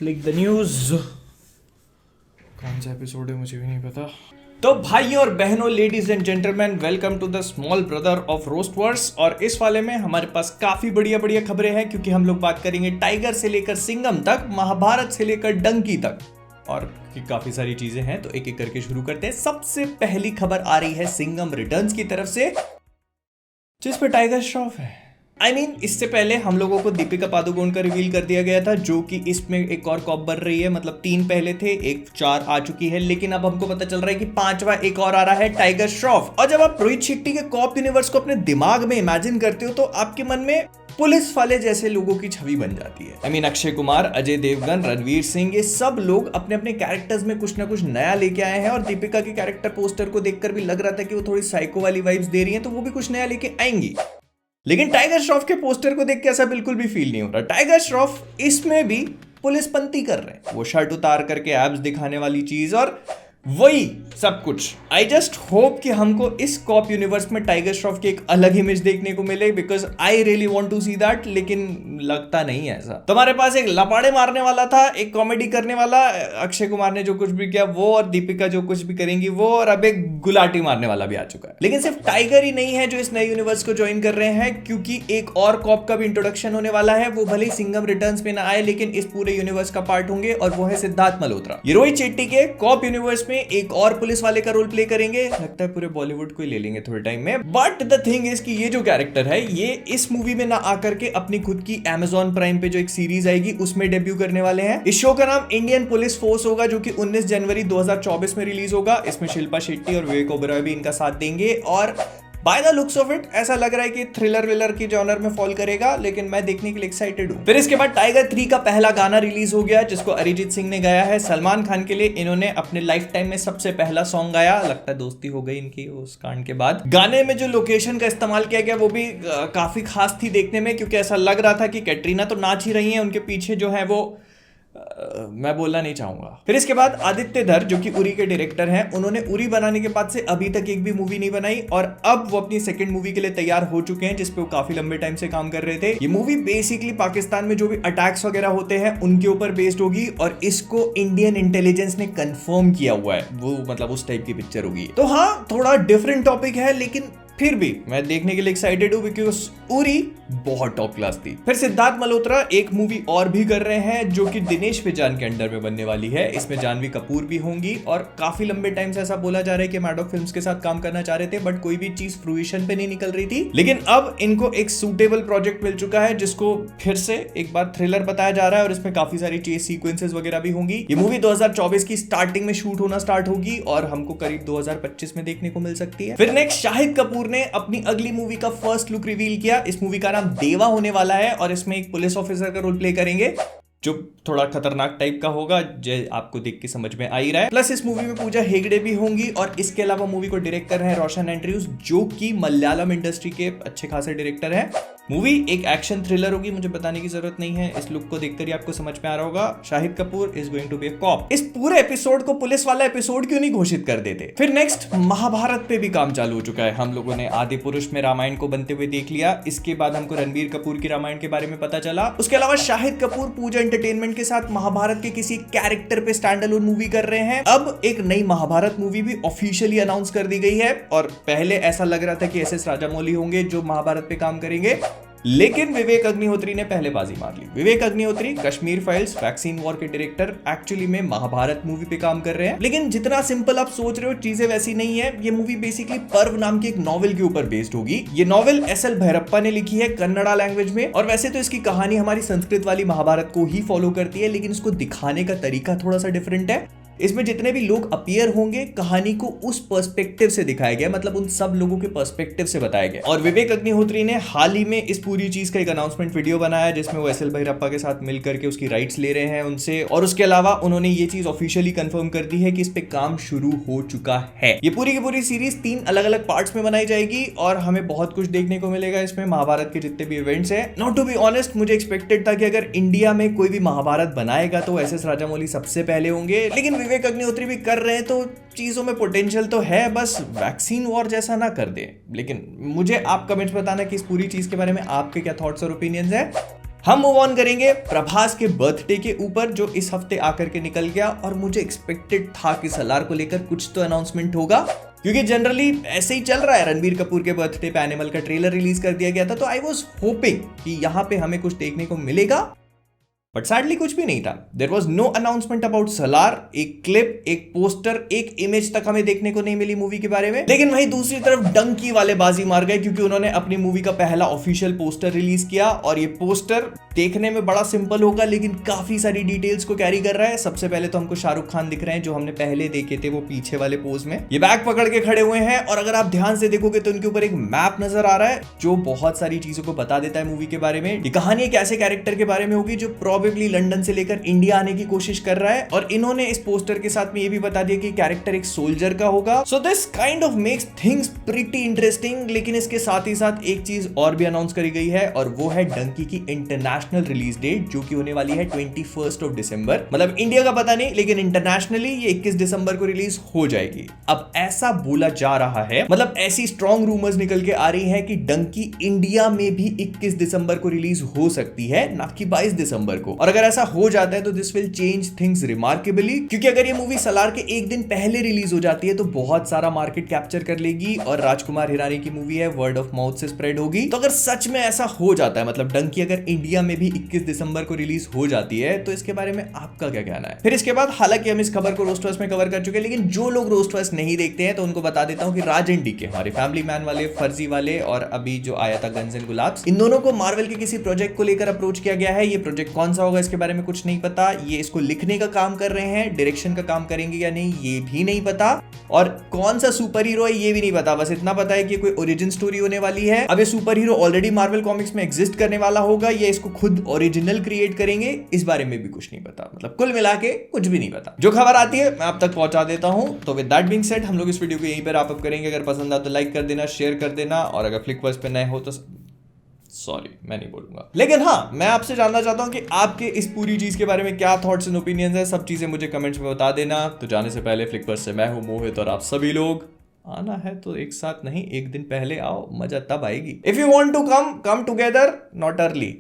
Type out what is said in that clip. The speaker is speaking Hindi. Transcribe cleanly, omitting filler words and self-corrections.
Click the news. कौन सा एपिसोड है मुझे भी नहीं पता। तो भाइयों और बहनों, ladies and gentleman, welcome to the small brother of Roastverse. और इस वाले में हमारे पास काफी बढ़िया बढ़िया खबरें हैं, क्योंकि हम लोग बात करेंगे टाइगर से लेकर सिंघम तक, महाभारत से लेकर डंकी तक, और काफी सारी चीजें हैं। तो एक एक करके शुरू करते हैं। सबसे पहली खबर आ रही है सिंघम रिटर्न्स की तरफ से, जिस पे टाइगर श्रॉफ है। इससे पहले हम लोगों को दीपिका पादुकोण का रिवील कर दिया गया था, जो कि इसमें एक और कॉप बन रही है। मतलब 3 पहले थे, एक 4 आ चुकी है, लेकिन अब हमको पता चल रहा है कि 5वां एक और आ रहा है, टाइगर श्रॉफ। और जब आप रोहित शेट्टी के कॉप यूनिवर्स को अपने दिमाग में इमेजिन करते हो, तो आपके मन में पुलिस वाले जैसे लोगों की छवि बन जाती है। अक्षय कुमार, अजय देवगन, रणवीर सिंह, ये सब लोग अपने अपने कैरेक्टर्स में कुछ ना कुछ नया लेके आए हैं। और दीपिका के कैरेक्टर पोस्टर को देखकर भी लग रहा था कि वो थोड़ी साइको वाली वाइब्स दे रही है, तो वो भी कुछ नया लेके आएंगी। लेकिन टाइगर श्रॉफ के पोस्टर को देख के ऐसा बिल्कुल भी फील नहीं हो रहा। टाइगर श्रॉफ इसमें भी पुलिसपंती कर रहे हैं, वो शर्ट उतार करके एब्स दिखाने वाली चीज और वही सब कुछ। आई जस्ट होप कि हमको इस कॉप यूनिवर्स में टाइगर श्रॉफ की एक अलग इमेज देखने को मिले, because I really want to see that. लेकिन लगता नहीं है ऐसा। तो हमारे पास एक लपाड़े मारने वाला था, एक कॉमेडी करने वाला, अक्षय कुमार ने जो कुछ भी किया वो, और दीपिका जो कुछ भी करेंगी वो, और अब एक गुलाटी मारने वाला भी आ चुका है। लेकिन सिर्फ टाइगर ही नहीं है जो इस नए यूनिवर्स को ज्वाइन कर रहे हैं, क्योंकि एक और कॉप का भी इंट्रोडक्शन होने वाला है। वो भले सिंघम रिटर्न्स में ना आए, लेकिन इस पूरे यूनिवर्स का पार्ट होंगे, और वो है सिद्धार्थ मल्होत्रा। ये रोहित शेट्टी के कॉप यूनिवर्स में एक और पुलिस वाले का रोल प्ले करेंगे। लगता है पूरे बॉलीवुड को ही ले लेंगे थोड़े टाइम में। बट द थिंग इज कि ये जो कैरेक्टर है, ये इस मूवी में ना आकर के अपनी खुद की Amazon प्राइम पे जो एक सीरीज आएगी उसमें डेब्यू करने वाले हैं। इस शो का नाम इंडियन पुलिस फोर्स होगा, जो कि 19 जनवरी 2024 में रिलीज होगा। इसमें शिल्पा शेट्टी और विवेक ओबेरॉय भी इनका साथ देंगे। और by the looks of it ऐसा लग रहा है कि थ्रिलर विलर की जॉनर में फॉल करेगा, लेकिन मैं देखने के लिए एक्साइटेड हूं। फिर इसके बाद टाइगर 3 का पहला गाना रिलीज हो गया, जिसको अरिजीत सिंह ने गाया है। सलमान खान के लिए इन्होंने अपने लाइफ टाइम में सबसे पहला सॉन्ग गाया। लगता है दोस्ती हो गई इनकी उस कांड के बाद। गाने में जो लोकेशन का इस्तेमाल किया गया वो भी काफी खास थी देखने में, क्योंकि ऐसा लग रहा था कि कैटरीना तो नाच ही रही है, उनके पीछे जो है वो मैं बोलना नहीं चाहूंगा। फिर इसके बाद आदित्य धर, जो कि उरी के डायरेक्टर हैं, उन्होंने उरी बनाने के बाद से अभी तक एक भी मूवी नहीं बनाई, और अब वो अपनी सेकंड मूवी के लिए तैयार हो चुके हैं, जिसपे वो काफी लंबे टाइम से काम कर रहे थे। ये मूवी बेसिकली पाकिस्तान में जो भी अटैक्स वगैरह होते हैं उनके ऊपर बेस्ड होगी, और इसको इंडियन इंटेलिजेंस ने कंफर्म किया हुआ है। वो मतलब उस टाइप की पिक्चर होगी। तो हाँ, थोड़ा डिफरेंट टॉपिक है, लेकिन फिर भी मैं देखने के लिए एक्साइटेड हूं, बिकॉज उरी बहुत टॉप क्लास थी। फिर सिद्धार्थ मल्होत्रा एक मूवी और भी कर रहे हैं, जो कि दिनेश विजान के अंडर में बनने वाली है। इसमें जानवी कपूर भी होंगी, और काफी लंबे टाइम से ऐसा बोला जा रहा है कि मैडॉक फिल्म्स के साथ काम करना चाह रहे थे, बट कोई भी चीज फ्रूइशन पे नहीं निकल रही थी। लेकिन अब इनको एक सूटेबल प्रोजेक्ट मिल चुका है, जिसको फिर से एक बार थ्रिलर बताया जा रहा है, और इसमें काफी सारी चेस सीक्वेंसेस वगैरह भी होंगी। ये मूवी 2024 की स्टार्टिंग में शूट होना स्टार्ट होगी, और हमको करीब 2025 में देखने को मिल सकती है। फिर नेक्स्ट शाहिद कपूर ने अपनी अगली मूवी का फर्स्ट लुक रिवील किया। इस मूवी का नाम देवा होने वाला है, और इसमें एक पुलिस ऑफिसर का रोल प्ले करेंगे, जो थोड़ा खतरनाक टाइप का होगा, जो आपको देख के समझ में आ ही रहा है। प्लस इस मूवी में पूजा हेगड़े भी होंगी, और इसके अलावा मूवी को डायरेक्ट कर रहे हैं रोशन एंड्रयूज, जो कि मलयालम इंडस्ट्री के अच्छे खासे डायरेक्टर हैं। मूवी एक एक्शन थ्रिलर होगी, मुझे बताने की जरूरत नहीं है, इस लुक को देखकर ही आपको समझ में आ रहा होगा। Shahid Kapoor is going to be a cop. इस पूरे एपिसोड को पुलिस वाला एपिसोड क्यों नहीं घोषित कर देते। फिर नेक्स्ट महाभारत पे भी काम चालू हो चुका है। हम लोगों ने आदि पुरुष में रामायण को बनते हुए देख लिया। इसके बाद हमको रणबीर कपूर की रामायण के बारे में पता चला। उसके अलावा शाहिद कपूर पूजा एंटरटेनमेंट के साथ महाभारत के किसी कैरेक्टर पे स्टैंड अलोन मूवी कर रहे हैं। अब एक नई महाभारत मूवी भी ऑफिशियली अनाउंस कर दी गई है, और पहले ऐसा लग रहा था कि SS राजामौली होंगे जो महाभारत पे काम करेंगे, लेकिन विवेक अग्निहोत्री ने पहले बाजी मार ली। Vivek Agnihotri Kashmir files, vaccine war के डायरेक्टर, एक्चुअली में महाभारत मूवी पे काम कर रहे हैं। लेकिन जितना सिंपल आप सोच रहे हो, चीजें वैसी नहीं है। ये मूवी बेसिकली पर्व नाम की एक नॉवेल के ऊपर बेस्ड होगी। ये नॉवेल SL भैरप्पा ने लिखी है कन्नड़ा लैंग्वेज में, और वैसे तो इसकी कहानी हमारी संस्कृत वाली महाभारत को ही फॉलो करती है, लेकिन इसको दिखाने का तरीका थोड़ा सा डिफरेंट है। इसमें जितने भी लोग अपीयर होंगे, कहानी को उस पर्सपेक्टिव से दिखाया गया, मतलब उन सब लोगों के पर्सपेक्टिव से बताया गया। और विवेक अग्निहोत्री ने हाल ही में इस पूरी चीज का एक अनाउंसमेंट वीडियो बनाया, जिसमें वो SL भैरप्पा के साथ मिल करके उसकी राइट्स ले रहे हैं उनसे। और उसके अलावा उन्होंने ये चीज ऑफिशियली कंफर्म कर दी है कि इस पे काम शुरू हो चुका है। ये पूरी की पूरी सीरीज 3 अलग अलग पार्ट्स में बनाई जाएगी, और हमें बहुत कुछ देखने को मिलेगा इसमें। महाभारत के जितने भी इवेंट्स हैं, नॉट टू बी ऑनेस्ट, मुझे एक्सपेक्टेड था कि अगर इंडिया में कोई भी महाभारत बनाएगा तो SS राजामौली सबसे पहले होंगे, लेकिन विवेक अग्निहोत्री भी कर रहे हैं, तो चीजों में पोटेंशियल तो है, बस वैक्सीन वॉर जैसा ना कर दे। लेकिन मुझे आप कमेंट्स बताना कि इस पूरी चीज के बारे में आपके क्या थॉट्स और ओपिनियंस है। हम मूव ऑन करेंगे प्रभास के बर्थडे के ऊपर, जो इस हफ्ते आकर के निकल गया, और मुझे एक्सपेक्टेड था कि सलार को लेकर कुछ तो अनाउंसमेंट होगा, क्योंकि जनरली ऐसे ही चल रहा है। रणबीर कपूर के बर्थडे पे एनिमल का ट्रेलर रिलीज कर दिया गया था, तो आई वॉज होपिंग कि यहां पे हमें कुछ देखने को मिलेगा, बट सैडली कुछ भी नहीं था। There was no announcement about Salaar. एक क्लिप, एक पोस्टर, एक इमेज तक हमें देखने को नहीं मिली मूवी के बारे में। लेकिन वहीं दूसरी तरफ डंकी वाले बाजी मार गए, क्योंकि उन्होंने अपनी मूवी का पहला ऑफिशियल पोस्टर रिलीज किया, और ये पोस्टर देखने में बड़ा सिंपल होगा लेकिन काफी सारी डिटेल्स को कैरी कर रहा है। सबसे पहले तो हमको शाहरुख खान दिख रहे हैं, जो हमने पहले देखे थे वो पीछे वाले पोज में, ये बैग पकड़ के खड़े हुए हैं, और अगर आप ध्यान से देखोगे तो उनके ऊपर एक मैप नजर आ रहा है, जो बहुत सारी चीजों को बता देता है मूवी के बारे में। ये कहानी एक ऐसे कैरेक्टर के बारे में होगी जो प्रोबेबली लंदन से लेकर इंडिया आने की कोशिश कर रहा है, और इन्होंने इस पोस्टर के साथ में ये भी बता दिया कि कैरेक्टर एक सोल्जर का होगा। So this kind of makes things pretty interesting. लेकिन इसके साथ ही साथ एक चीज और भी अनाउंस करी गई है, और वो है डंकी की इंटरनेशनल रिलीज डेट, जो कि होने वाली है 21 दिसंबर। मतलब इंडिया का पता नहीं, लेकिन इंटरनेशनली ये 21 दिसंबर को रिलीज हो जाएगी। अब ऐसा बोला जा रहा है, मतलब ऐसी स्ट्रॉन्ग रूमर्स निकल के आ रही है कि डंकी इंडिया में भी 21 दिसंबर को रिलीज हो सकती है, ना कि 22 दिसंबर को। और अगर ऐसा हो जाता है तो this will change things remarkably, क्योंकि अगर ये मूवी सलार के एक दिन पहले रिलीज हो जाती है तो बहुत सारा मार्केट कैप्चर कर लेगी, और राजकुमार हिरानी की मूवी है, वर्ड ऑफ माउथ से स्प्रेड होगी। तो अगर सच में ऐसा हो जाता है, मतलब डंकी अगर इंडिया में भी 21 दिसंबर को रिलीज हो जाती है, तो इसके बारे में आपका क्या कहना है? फिर इसके बाद हालांकि हम इस खबर को रोस्टर्स में कवर कर चुके हैं, लेकिन जो लोग रोस्टर्स नहीं देखते हैं तो उनको बता देता हूं कि राज एंड डीके, हमारे फैमिली मैन वाले, फर्जी वाले, और अभी जो आया था गन्स एंड गुलाब्स, इन दोनों को मार्वल के किसी प्रोजेक्ट को लेकर अप्रोच किया गया है। ये प्रोजेक्ट कौन सा होगा इसके बारे में कुछ नहीं पता। ये इसको लिखने का काम कर रहे हैं, डायरेक्शन का काम करेंगे या नहीं ये भी नहीं पता, और कौन सा सुपर हीरो है ये भी नहीं पता। बस इतना पता है कि कोई ओरिजिन स्टोरी होने वाली है। अब ये super hero already Marvel comics में एग्जिस्ट करने वाला होगा, ये इसको खुद ओरिजिनल क्रिएट करेंगे, इस बारे में भी कुछ नहीं पता। मतलब कुल मिला के कुछ भी नहीं पता। जो खबर आती है मैं आप तक पहुंचा देता हूं। तो विद दैट बीइंग सेड, हम लोग इस वीडियो को यहीं पर रैप अप करेंगे। अगर पसंद आए तो लाइक कर देना, शेयर कर देना, और अगर फ्लिकवर्स पे नए हो तो सॉरी मैं नहीं बोलूंगा। लेकिन हाँ, मैं आपसे जानना चाहता हूं कि आपके इस पूरी चीज के बारे में क्या थॉट्स एंड ओपिनियंस है। सब चीजें मुझे कमेंट्स में बता देना। तो जाने से पहले फ्लिकवर्स से मैं हूं मोहित, और आप सभी लोग आना है तो एक साथ नहीं, एक दिन पहले आओ, मजा तब आएगी। If you want to come together, not early.